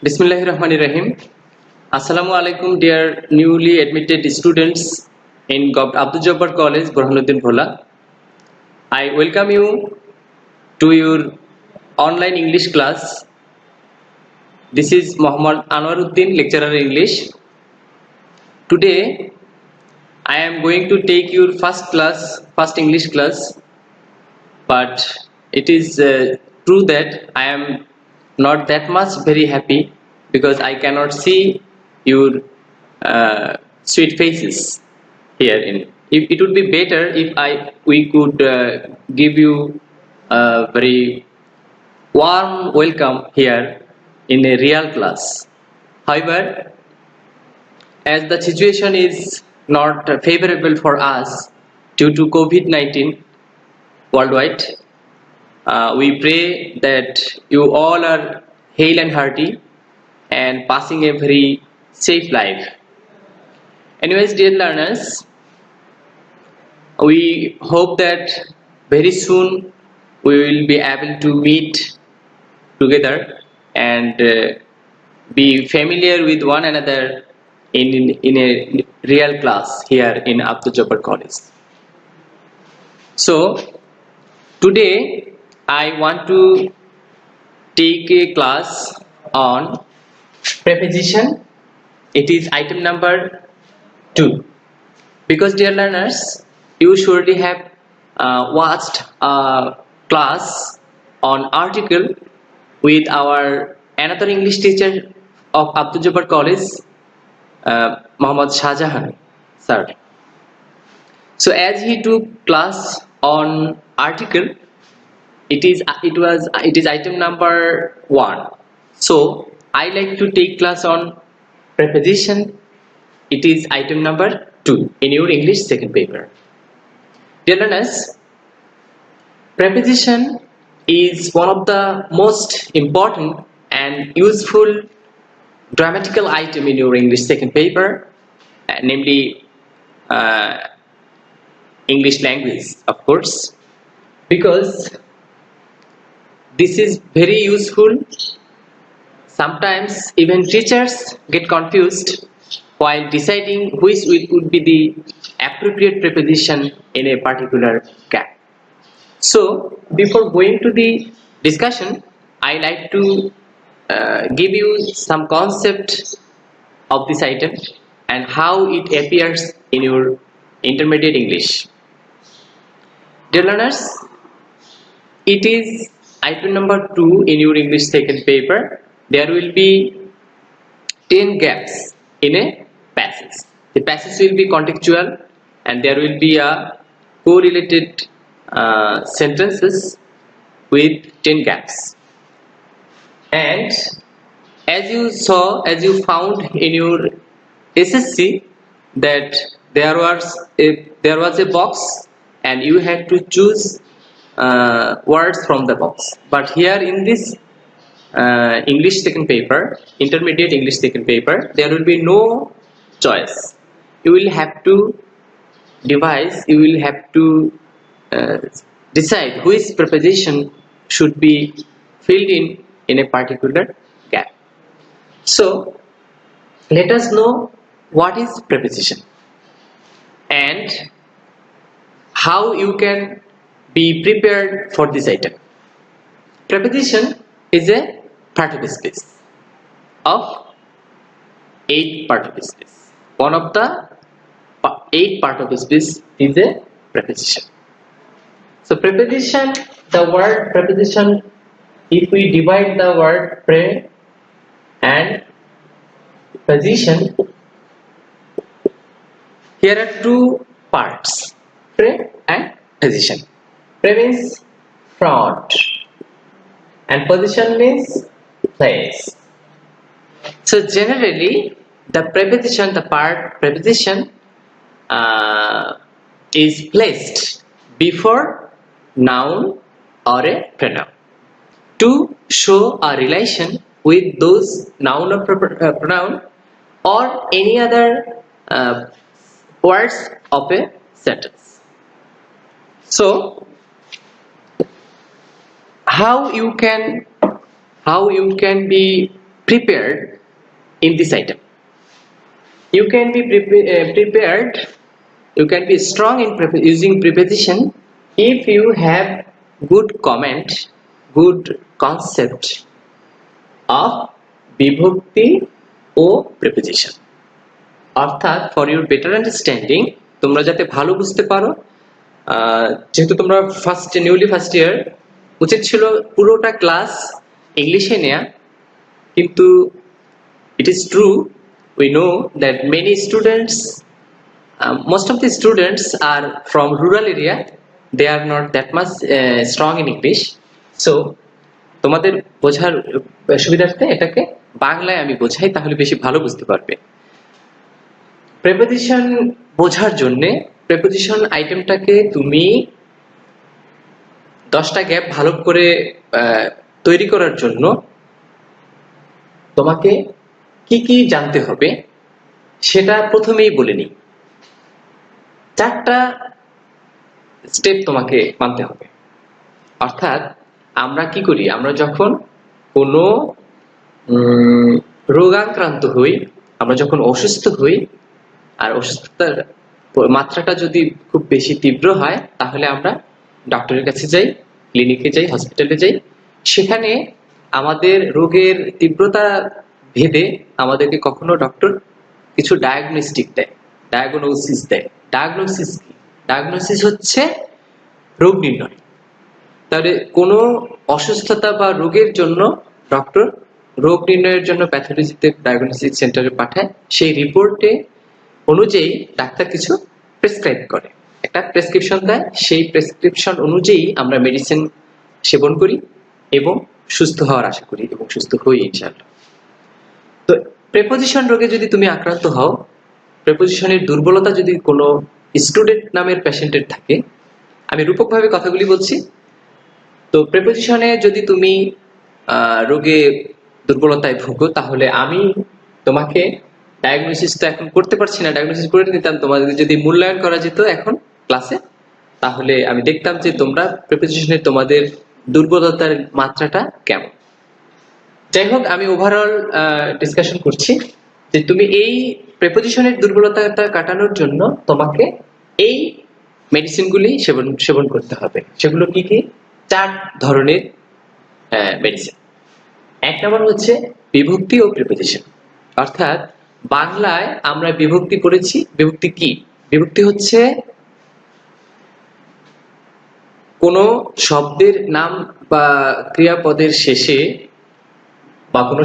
Bismillahirrahmanirrahim. Assalamu alaikum, dear newly admitted students in Abdul Jabbar College, Burhanuddin Bhola. I welcome you to your online English class. This is Muhammad Anwaruddin, lecturer in English. Today, I am going to take your first English class, but it is true that I am not that much very happy because I cannot see your sweet faces here. It would be better if we could give you a very warm welcome here in a real class. However, as the situation is not favorable for us due to COVID-19 worldwide, we pray that you all are hale and hearty and passing a very safe life. Anyways, dear learners, we hope that very soon we will be able to meet together and be familiar with one another in a real class here in Abdul Jabbar College. So today I want to take a class on preposition. It is item number 2. Because dear learners, you surely have watched a class on article with our another English teacher of Abdul Jabbar College, Muhammad Shahjahan sir. So as he took class on article, it is item number 1. So I like to take class on preposition. It is item number 2 in your English second paper. Dear learners, preposition is one of the most important and useful grammatical item in your English second paper, namely English language, of course, because this is very useful. Sometimes even teachers get confused while deciding which would be the appropriate preposition in a particular gap. So before going to the discussion, I like to give you some concept of this item and how it appears in your intermediate English. Dear learners, it is item number 2 in your English second paper. There will be 10 gaps in a passage. The passage will be contextual and there will be a correlated sentences with 10 gaps. And as you found in your SSC that there was a box and you had to choose words from the box. But here in this English second paper, intermediate English second paper, there will be no choice. You will have to decide which preposition should be filled in a particular gap. So let us know what is preposition and how you can be prepared for this item. Preposition is a participle of 8 participles. One of the 8 participles is a preposition. So preposition, the word preposition, if we divide the word pre and position, here are 2 parts, pre and position. Pre means front and position means place. So generally the preposition, preposition is placed before noun or a pronoun to show a relation with those noun or pronoun or any other words of a sentence. So how you can be prepared in this item. You can be prepared, you can be strong in using preposition if you have good comment, good concept of বিভক্তি ও preposition. অর্থাৎ for your better understanding, তোমরা যাতে ভালো বুঝতে পারো, যেহেতু তোমরা newly first year, উচিত ছিল পুরোটা ক্লাস ইংলিশে নেয়া, কিন্তু it is true, we know that many students, most of the students are from rural area, they are not that much strong in English. So তোমাদের বোঝার সুবিধার্থে এটাকে বাংলায় আমি বোঝাই, তাহলে বেশি ভালো বুঝতে পারবে। প্রেপোজিশন বোঝার জন্য প্রেপোজিশন আইটেমটাকে তুমি 10টা গ্যাপ ভালো করে তৈরি করার জন্য তোমাকে কি কি জানতে হবে সেটা প্রথমেই বলে নিই। 4টা স্টেপ তোমাকে মানতে হবে। অর্থাৎ আমরা কি করি, আমরা যখন কোনো রোগাক্রান্ত হই, আমরা যখন অসুস্থ হই, আর অসুস্থতার মাত্রাটা যদি খুব বেশি তীব্র হয়, তাহলে আমরা ডক্টরের কাছে যাই, ক্লিনিকে যাই, হসপিটালে যাই। সেখানে আমাদের রোগের তীব্রতা ভেদে আমাদেরকে কখনো ডক্টর কিছু ডায়াগনস্টিক দেয়, ডায়াগনোসিস দেয়। ডায়াগনোসিস কি? ডায়াগনোসিস হচ্ছে রোগ নির্ণয়। তাহলে কোনো অসুস্থতা বা রোগের জন্য ডক্টর রোগ নির্ণয়ের জন্য প্যাথোলজিতে ডায়াগনস্টিক সেন্টারে পাঠায়, সেই রিপোর্টে অনুযায়ী ডাক্তার কিছু প্রেসক্রাইব করে, একটা প্রেসক্রিপশন দেয়, সেই প্রেসক্রিপশন অনুযায়ী আমরা মেডিসিন সেবন করি এবং সুস্থ হওয়ার আশা করি এবং সুস্থ হই ইনশাআল্লাহ। তো প্রেপোজিশন রোগে যদি তুমি আক্রান্ত হও, প্রেপোজিশনের দুর্বলতা যদি কোনো স্টুডেন্ট নামের পেশেন্টের থাকে, আমি রূপকভাবে কথাগুলি বলছি, তো প্রেপোজিশনে যদি তুমি রোগে দুর্বলতায় ভুগো, তাহলে আমি তোমাকে ডায়াগনোসিসটা এখন করতে পারছি না, ডায়াগনোসিস করে নিতাম, তোমাদের যদি মূল্যায়ন করা যেত এখন ক্লাসে, তাহলে আমি দেখতাম যে তোমরা প্রেপোজিশনে তোমাদের দুর্বলতার মাত্রাটা কেমন। যাই হোক, আমি ওভারঅল ডিসকাশন করছি যে তুমি এই প্রেপোজিশনের দুর্বলতাটা কাটানোর জন্য তোমাকে এই মেডিসিনগুলি সেবন করতে হবে। সেগুলো কি কি? 4 ধরনের মেডিসিন। 1 নম্বর হচ্ছে বিভক্তি ও প্রিপোজিশন। অর্থাৎ বাংলায় আমরা বিভক্তি পড়েছি। বিভক্তি কি? বিভক্তি হচ্ছে কোনো শব্দের নাম বা ক্রিয়াপদের শেষে বা কোনো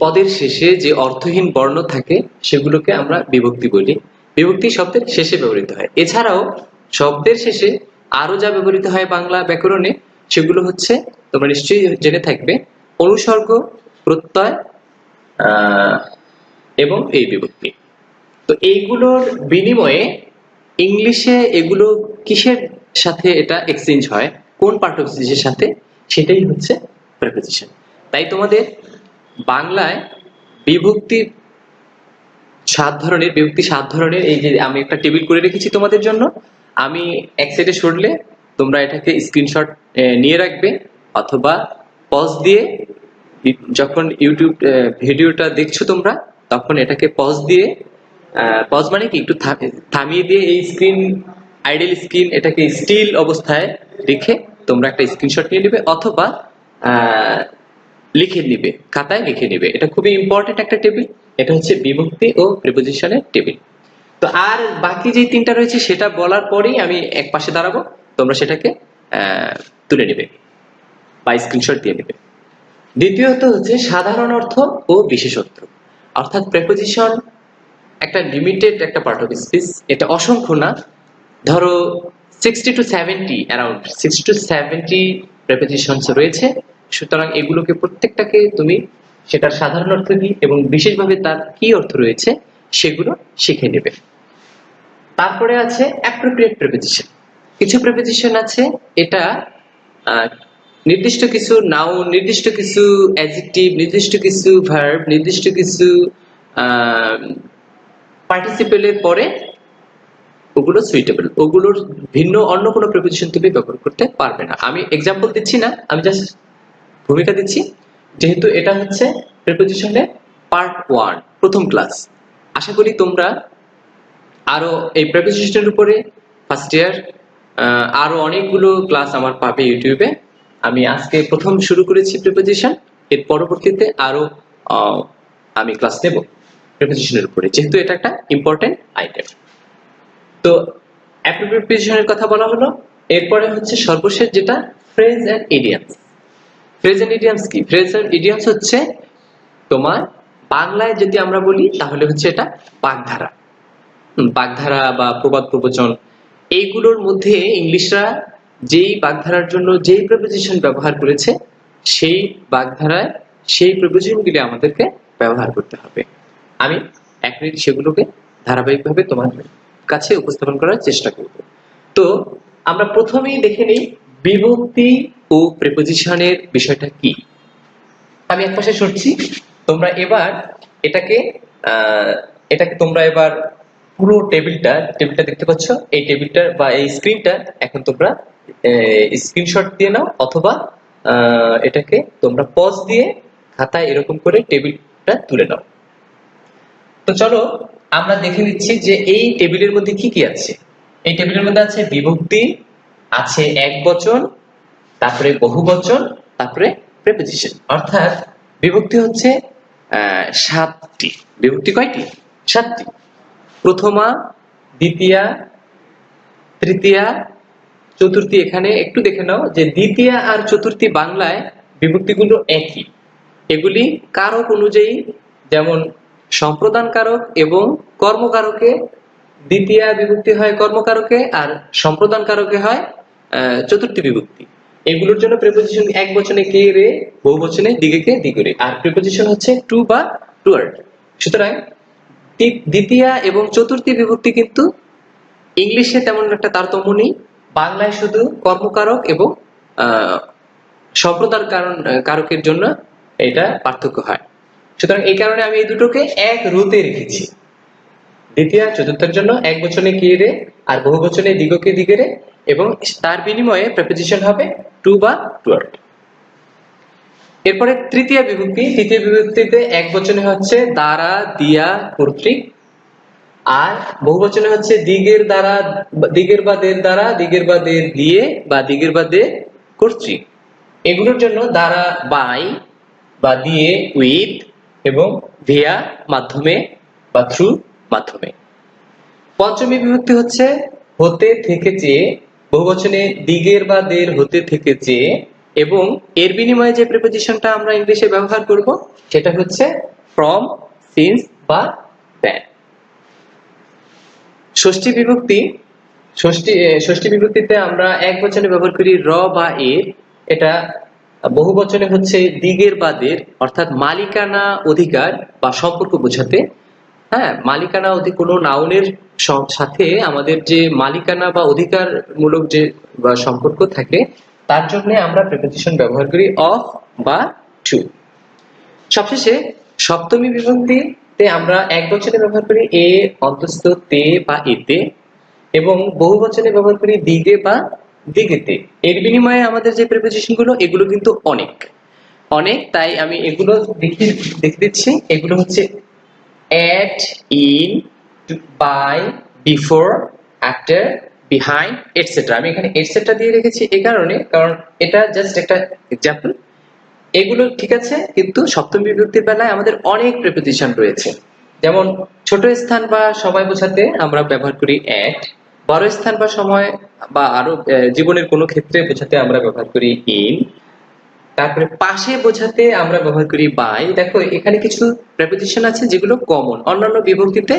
পদের শেষে যে অর্থহীন বর্ণ থাকে সেগুলোকে আমরা বিভক্তি বলি। বিভক্তি শব্দের শেষে ব্যবহৃত হয়। এছাড়াও শব্দের শেষে আরো যা ব্যবহৃত হয় বাংলা ব্যাকরণে, সেগুলো হচ্ছে তোমরা নিশ্চয়ই জেনে থাকবে, অনুসর্গ, প্রত্যয় এবং এই বিভক্তি। তো এইগুলোর বিনিময়ে ইংলিশে এগুলো কিসের সাথে এটা এক্সচেঞ্জ হয়, কোন পার্ট অফ স্পিচের সাথে, সেটাই হচ্ছে প্রিপোজিশন। তাই তোমাদের বাংলায় বিভক্তি 7 ধরনের, এই যে আমি একটা টেবিল করে রেখেছি তোমাদের জন্য, আমি এক সাইডে সরলে তোমরা এটাকে স্ক্রিনশট নিয়ে রাখবে, অথবা পজ দিয়ে, যখন ইউটিউব ভিডিওটা দেখছো তোমরা, তখন এটাকে পজ দিয়ে, পজ মানে কি, একটু থামিয়ে দিয়ে এই আইডল স্ক্রিন এটাকে স্টিল অবস্থায় রেখে তোমরা একটা স্ক্রিনশট নিয়ে নেবে, অথবা লিখে নিবে, খাতায় লিখে নিবে। এটা খুবই ইম্পর্টেন্ট একটা টেবিল। এটা হচ্ছে বিভক্তি ও প্রিপোজিশনের টেবিল। তো আর বাকি যে 3টা রয়েছে সেটা বলার পরেই আমি এক পাশে দাঁড়াবো, তোমরা সেটাকে তুলে নেবে বা স্ক্রিনশট দিয়ে নেবে। দ্বিতীয়ত হচ্ছে সাধারণ অর্থ ও বিশেষ অর্থ। অর্থাৎ প্রিপোজিশন একটা লিমিটেড একটা পার্ট অফ স্পিচ, এটা অসংখ্য না। ধরো 60 to 70 অ্যারাউন্ড 60 to 70 প্রিপোজিশনস রয়েছে। সুতরাং এগুলোকে প্রত্যেকটাকে তুমি সেটার সাধারণ অর্থ কি এবং বিশেষভাবে তার কি অর্থ রয়েছে সেগুলো শিখে নেবে। তারপরে আছে অ্যাপ্রোপ্রিয়েট প্রিপোজিশন। কিছু প্রিপোজিশন আছে এটা নির্দিষ্ট কিছু নাউন, নির্দিষ্ট কিছু অ্যাডজেক্টিভ, নির্দিষ্ট কিছু ভার্ব, নির্দিষ্ট কিছু পার্টিসিপেলের পরে ওগুলো সুইটেবল, ওগুলোর ভিন্ন অন্য কোনো প্রিপোজিশন তুমি ব্যবহার করতে পারবে না। আমি এক্সাম্পল দিচ্ছি না, আমি জাস্ট ভূমিকা দিচ্ছি। যেহেতু এটা হচ্ছে প্রিপোজিশনের পার্ট 1 প্রথম ক্লাস। আশা করি তোমরা আরো এই প্রিপোজিশনের উপরে ফার্স্ট ইয়ার আরো অনেকগুলো ক্লাস আমার পাবে ইউটিউবে। আমি আজকে প্রথম শুরু করেছি প্রিপোজিশন, এর পরবর্তীতে আরো আমি ক্লাস নেব প্রিপোজিশনের উপরে, যেহেতু এটা একটা ইম্পর্টেন্ট আইটেম। তো প্রিপোজিশনের কথা বলা হলো, এরপরে হচ্ছে সর্বশেষ যেটা phrase and idioms. Phrase and idioms কি? ফ্রেজ এন্ড ইডিয়ামস হচ্ছে তোমার বাংলায় যদি আমরা বলি তাহলে হচ্ছে এটা বাগধারা। বাগধারা বা প্রবাদ প্রবচন, এইগুলোর মধ্যে ইংলিশরা যেই বাগধারার জন্য যেই প্রিপোজিশন ব্যবহার করেছে, সেই বাগধারায় সেই প্রিপোজিশনগুলি আমাদেরকে ব্যবহার করতে হবে। আমি এক মিনিট সেগুলোকে ধারাবাহিকভাবে তোমার কাছে উপস্থাপন করার চেষ্টা করব। তো আমরা প্রথমেই দেখে নিই বিভক্তি ও প্রিপোজিশনের বিষয়টা কি। আমি একপাশে সরছি, তোমরা এবার এটাকে তোমরা এবার পুরো টেবিলটা দেখতে পাচ্ছ। এই টেবিলটা বা এই স্ক্রিনটা এখন তোমরা স্ক্রিনশট দিয়ে নাও, অথবা এটাকে তোমরা পজ দিয়ে খাতায় এরকম করে টেবিলটা তুলে নাও। তো চলো আমরা দেখে নিচ্ছি যে এই টেবিলের মধ্যে কি কি আছে। এই টেবিলের মধ্যে আছে বিভক্তি, আছে একবচন, তারপরে বহুবচন, তারপরে প্রিপোজিশন। অর্থাৎ বিভক্তি হচ্ছে 7টি। বিভক্তি কয়টি? 7টি। প্রথমা, দ্বিতীয়া, তৃতীয়া, চতুর্থী। এখানে একটু দেখে নাও যে দ্বিতীয়া আর চতুর্থী বাংলায় বিভক্তিগুলো একই। এগুলি কারক অনুযায়ী, যেমন সম্প্রদান কারক এবং কর্মকারকে দ্বিতীয়া বিভক্তি হয় কর্মকারকে, আর সম্প্রদান কারকে হয় চতুর্থী বিভক্তি। এগুলোর জন্য প্রিপোজিশন এক বচনে কে রে, বহু বচনে দিগে কে দিগরে, আর প্রিপোজিশন হচ্ছে টু বা টুয়ার্ড। সুতরাং দ্বিতীয়া এবং চতুর্থী বিভক্তি কিন্তু ইংলিশে তেমন একটা তারতম্য নেই, বাংলায় শুধু কর্মকারক এবং সম্প্রদান কারকের জন্য এটা পার্থক্য হয়। সুতরাং এই কারণে আমি এই দুটোকে এক রুতে রেখেছি। দ্বিতীয়া চতুর্থের জন্য এক বচনে কে রে, আর বহু বচনে দিগকে দিগরে, এবং তার বিনিময়ে প্রিপোজিশন হবে টু বা টুয়ার্ড। এরপরে তৃতীয় বিভক্তি। তৃতীয় বিভক্তিতে এক বচনে হচ্ছে দ্বারা, দিয়া, কর্তৃক, আর বহু বচনে হচ্ছে দিগের দ্বারা, দিগের বা দের দ্বারা, দিগের বা দের দিয়ে, বা দিগের বা দের কর্তৃক। এগুলোর জন্য দ্বারা বাই বা দিয়ে উইথ, এবং ভিয়া মাধ্যমে বা থ্রু মাধ্যমে। পঞ্চমী বিভক্তি হচ্ছে হতে থেকে চেয়ে, বহুবচনে দিগের বা দের হতে থেকে চেয়ে, এবং এর বিনিময়ে যে প্রিপোজিশনটা আমরা ইংলিশে ব্যবহার করব সেটা হচ্ছে ফ্রম, সিন্স বা দ্যান। ষষ্ঠী বিভক্তি। ষষ্ঠী বিভক্তিতে আমরা এক বচনে ব্যবহার করি র বা এর। এটা বহু বচনে হচ্ছে দিগের বা দের, অর্থাৎ মালিকানা, অধিকার বা সম্পর্ক বোঝাতে। হ্যাঁ, মালিকানা কোনো নাউনের সাথে আমাদের যে মালিকানা বা অধিকার মূলক যে সম্পর্ক থাকে, তার জন্য আমরা প্রিপোজিশন ব্যবহার করি অফ বা টু। সবশেষে সপ্তমী বিভক্তিতে আমরা এক বচনে ব্যবহার করি এ অন্তস্থ তে বা এতে, এবং বহু বচনে ব্যবহার করি দিগে বা দিগেতে। এর বিনিময়ে আমাদের যে প্রিপোজিশন গুলো, এগুলো কিন্তু অনেক অনেক, তাই আমি এগুলো দেখে দিচ্ছি। এগুলো হচ্ছে at, in, by, before, after, behind, etc. আমি এখানে etc দিয়ে রেখেছি এই কারণে, কারণ এটা জাস্ট একটা এক্সাম্পল। এগুলো ঠিক আছে, কিন্তু সপ্তম বিভক্তির বেলায় আমাদের অনেক প্রিপোজিশন রয়েছে। যেমন ছোট স্থান বা সময় বোঝাতে আমরা ব্যবহার করি at, বড় স্থান বা সময় বা আরো জীবনের কোনো ক্ষেত্রে বোঝাতে আমরা ব্যবহার করি in, তারপরে পাশে বোঝাতে আমরা ব্যবহার করি বাই। দেখো এখানে কিছু প্রিপোজিশন আছে যেগুলো কমন, অন্যান্য বিভক্তিতে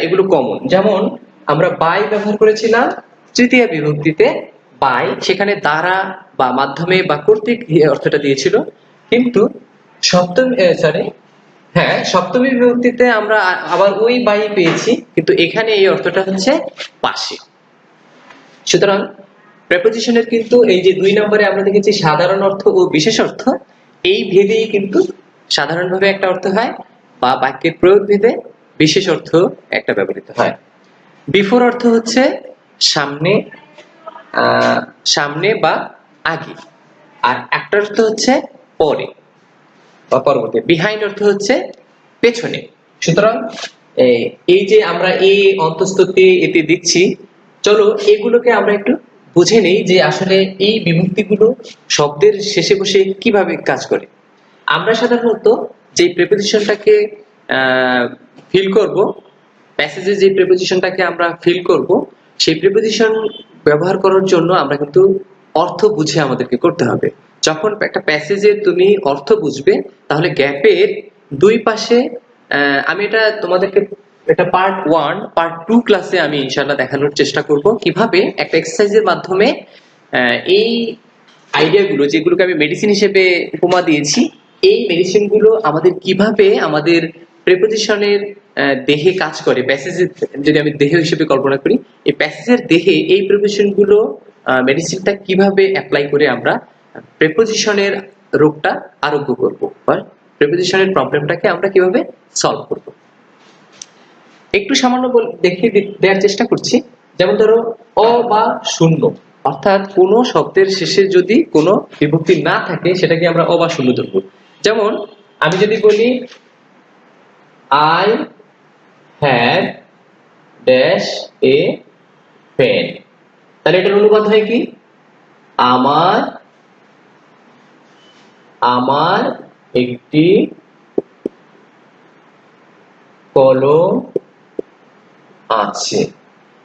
এগুলো কমন। যেমন আমরা বাই ব্যবহার করেছিলাম তৃতীয় বিভক্তিতে, বাই সেখানে দ্বারা বা মাধ্যমে বা কর্তৃক অর্থটা দিয়েছিল, কিন্তু সপ্তমী বিভক্তিতে আমরা আবার ওই বাই পেয়েছি, কিন্তু এখানে এই অর্থটা হচ্ছে পাশে। সুতরাং প্রিপোজিশনের কিন্তু এই যে 2 নম্বরে আমরা দেখেছি সাধারণ অর্থ ও বিশেষ অর্থ, এই ভেদেই কিন্তু সাধারণভাবে একটা অর্থ হয়, বা বাক্যের প্রয়োগ ভেদে বিশেষ অর্থ একটা ব্যবহৃত হয়। বিফোর অর্থ হচ্ছে সামনে, সামনে বা আগে, আর আফটার অর্থ হচ্ছে পরে। বা পরবর্তী, বিহাইন্ড অর্থ হচ্ছে পেছনে। সুতরাং এই যে আমরা এ অন্তঃস্থতে এতে দিচ্ছি, চলো এগুলোকে আমরা একটু বুঝে নেই যে আসলে এই বিভক্তিগুলো শব্দের শেষে বসে কিভাবে কাজ করে। আমরা সাধারণত যে প্রিপোজিশনটাকে ফিল করব, প্যাসেজে যে প্রিপোজিশনটাকে আমরা ফিল করব, সেই প্রিপোজিশন ব্যবহার করার জন্য আমরা কিন্তু অর্থ বুঝে আমাদেরকে করতে হবে। যখন একটা প্যাসেজের তুমি অর্থ বুঝবে, তাহলে গ্যাপের দুই পাশে আমি এটা তোমাদেরকে এটা পার্ট 1 পার্ট 2 ক্লাসে আমি ইনশাআল্লাহ দেখানোর চেষ্টা করব কিভাবে একটা এক্সারসাইজের মাধ্যমে এই আইডিয়াগুলো, যেগুলোকে আমি মেডিসিন হিসেবে উপমা দিয়েছি, এই মেডিসিনগুলো আমাদের কিভাবে আমাদের প্রিপোজিশনের দেহে কাজ করে। প্যাসেজের যদি আমি দেহ হিসেবে কল্পনা করি, এই প্যাসেজের দেহে এই প্রিপোজিশনগুলো মেডিসিনটা কিভাবে অ্যাপ্লাই করে আমরা প্রিপোজিশনের রোগটা আরোগ্য করব বা প্রিপোজিশনের প্রবলেমটাকে আমরা কিভাবে সলভ করব। একটু সামান্য দেখিয়ে দেওয়ার চেষ্টা করছি। যেমন ধরো অ বা শূন্য, অর্থাৎ কোনো শব্দের শেষে যদি কোনো বিভক্তি না থাকে সেটাকে আমরা অ বা শূন্য ধরবো। যেমন আমি যদি বলি I had dash a pen, তাহলে এটার অনুবাদ হয় কি? আমার একটি কলম আছে।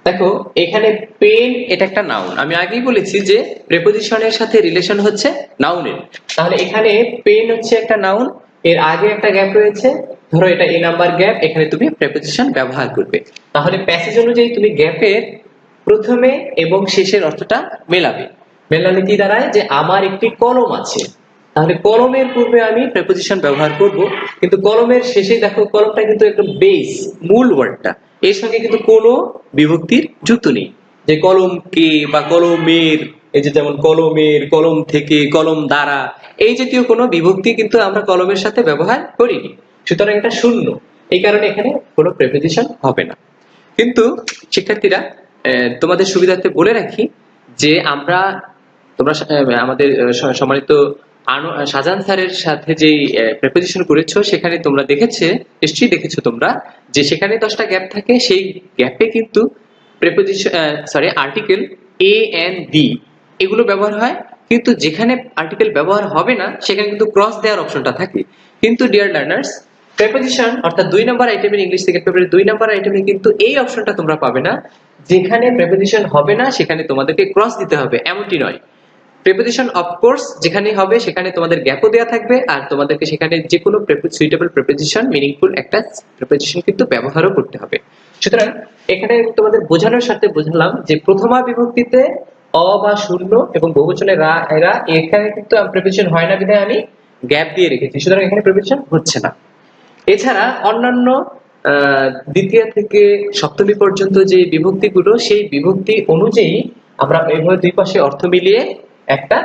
দেখো এখানে পেন এটা একটা নাউন, আমি আগেই বলেছি যে প্রিপোজিশনের সাথে রিলেশন হচ্ছে নাউনের। তাহলে এখানে পেন হচ্ছে একটা নাউন, এর আগে একটা গ্যাপ রয়েছে, ধরো এটা এ নাম্বার গ্যাপ, এখানে তুমি প্রিপোজিশন ব্যবহার করবে। তাহলে প্যাসেজ অনুযায়ী তুমি গ্যাপের প্রথমে এবং শেষের অর্থটা মেলাবে। মেলালে কি দাঁড়ায় যে আমার একটি কলম আছে, তাহলে কলমের পূর্বে আমি প্রিপোজিশন ব্যবহার করব, কিন্তু কলমের শেষে দেখো কলমটা কিন্তু একদম বেস, মূল ওয়ার্ডটা, এর সঙ্গে কিন্তু কোনো বিভক্তির যুক্ত নেই। যে কলমকে বা কলমের, এই যে যেমন কলমের, কলম থেকে, কলম দ্বারা, এই জাতীয় কোনো বিভক্তি কিন্তু আমরা কলমের সাথে ব্যবহার করিনি। সুতরাং এটা শূন্য, এই কারণে এখানে কোনো প্রিপোজিশন হবে না। কিন্তু শিক্ষার্থীরা, তোমাদের সুবিধার্থে বলে রাখি যে তোমরা আমাদের সম্মানিত শাহজাহান স্যারের সাথে যে প্রিপোজিশন করেছো, সেখানে তোমরা নিশ্চয়ই দেখেছো তোমরা যে সেখানে 10টা গ্যাপ থাকে। সেই গ্যাপে কিন্তু preposition article A and B এগুলো ব্যবহার হয়, কিন্তু যেখানে আর্টিকেল ব্যবহার হবে না সেখানে কিন্তু ক্রস দেওয়ার অপশনটা থাকে। কিন্তু ডিয়ার লার্নার্স, প্রিপোজিশন অর্থাৎ 2 নাম্বার আইটেমের ইংলিশ সেকেন্ড পেপারের 2 নাম্বার আইটেমে কিন্তু এই অপশনটা তোমরা পাবে না। যেখানে প্রিপোজিশন হবে না সেখানে তোমাদেরকে ক্রস দিতে হবে এমনটি নয়। প্রিপোজিশন অফকোর্স যেখানে হবে সেখানে তোমাদের গ্যাপও দেওয়া থাকবে, আর তোমাদেরকে সেখানে যে কোনো সুইটেবল প্রিপোজিশন, মিনিংফুল একটা প্রিপোজিশন কিন্তু ব্যবহারও করতে হবে। সুতরাং এখানে তোমাদের বোঝানোর সাথে বোঝালাম যে প্রথমা বিভক্তিতে অ বা শূন্য এবং বহুবচনে রা এরা, এখানে কিন্তু প্রিপোজিশন হয় না বিধায় আমি গ্যাপ দিয়ে রেখেছি, সুতরাং এখানে প্রিপোজিশন হচ্ছে না। এছাড়া অন্যান্য দ্বিতীয় থেকে সপ্তমী পর্যন্ত যে বিভক্তিগুলো, সেই বিভক্তি অনুযায়ী আমরা এইভাবে দুই পাশে অর্থ মিলিয়ে একটা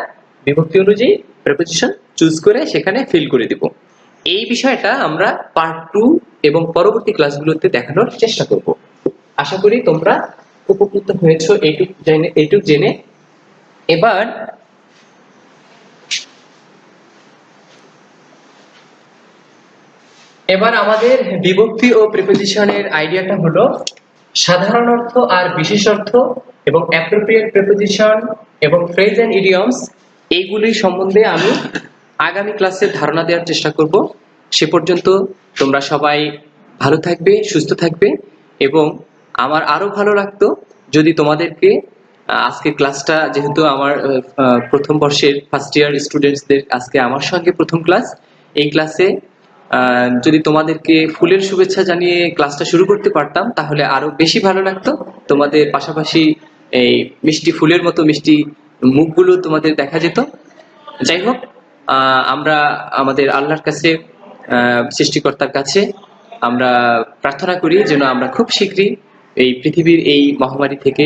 বিভক্তি অনুযায়ী প্রিপোজিশন চুজ করে সেখানে ফিল করে দিব। এই বিষয়টা আমরা পার্ট 2 এবং পরবর্তী ক্লাসগুলোতে দেখানোর চেষ্টা করব। আশা করি তোমরা উপকৃত হয়েছো এইটুক জেনে। এবার আমাদের বিভক্তি ও প্রিপোজিশনের আইডিয়াটা হলো সাধারণ অর্থ আর বিশেষ অর্থ এবং অ্যাপ্রোপ্রিয়েট প্রিপোজিশন এবং ফ্রেজ এন্ড ইডিয়মস, এইগুলি সম্বন্ধে আমি আগামী ক্লাসে ধারণা দেওয়ার চেষ্টা করব। সে পর্যন্ত তোমরা সবাই ভালো থাকবে, সুস্থ থাকবে, এবং আমার আরো ভালো লাগতো যদি তোমাদেরকে আজকের ক্লাসটা, যেহেতু আমার প্রথম বর্ষের ফার্স্ট ইয়ার স্টুডেন্টসদের আজকে আমার সঙ্গে প্রথম ক্লাস, এই ক্লাসে যদি তোমাদেরকে ফুলের শুভেচ্ছা জানিয়ে ক্লাসটা শুরু করতে পারতাম তাহলে আরো বেশি ভালো লাগতো। তোমাদের পাশাপাশি এই মিষ্টি ফুলের মতো মিষ্টি মুখগুলো তোমাদের দেখা যেত। যাই হোক, আমরা আমাদের আল্লাহর কাছে, সৃষ্টিকর্তার কাছে আমরা প্রার্থনা করি যেন আমরা খুব শীঘ্রই এই পৃথিবীর এই মহামারী থেকে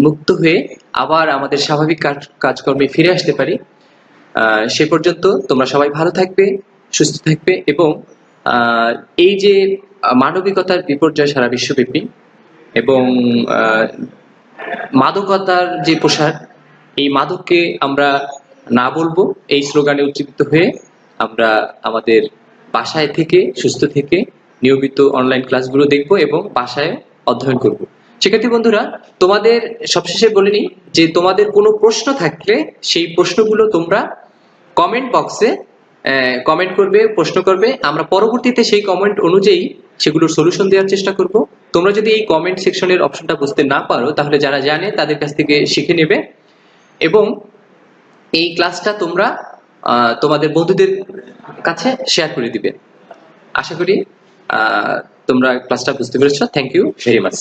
মুক্ত হয়ে আবার আমাদের স্বাভাবিক কাজকর্মে ফিরে আসতে পারি। সে পর্যন্ত তোমরা সবাই ভালো থাকবে, সুস্থ থাকবে, এবং এই যে মানবিকতার বিপর্যয় সারা বিশ্বব্যাপী এবং মাদকতার যে প্রসার, এই মাদককে আমরা না বলবো, এই স্লোগানে উজ্জীবিত হয়ে আমরা আমাদের বাসায় থেকে সুস্থ থেকে নিয়মিত অনলাইন ক্লাসগুলো দেখব এবং বাসায় অধ্যয়ন করব। শিক্ষার্থী বন্ধুরা, তোমাদের সবশেষে বলে নিই যে তোমাদের কোনো প্রশ্ন থাকলে সেই প্রশ্নগুলো তোমরা কমেন্ট বক্সে কমেন্ট করবে, প্রশ্ন করবে। আমরা পরবর্তীতে সেই কমেন্ট অনুযায়ী সেগুলোর সলিউশন দেওয়ার চেষ্টা করব। তোমরা যদি এই কমেন্ট সেকশনের অপশনটা বুঝতে না পারো তাহলে যারা জানে তাদের কাছ থেকে শিখে নেবে এবং এই ক্লাসটা তোমরা তোমাদের বন্ধুদের কাছে শেয়ার করে দিবে। আশা করি তোমরা ক্লাসটা বুঝতে পেরেছো। Thank you very much.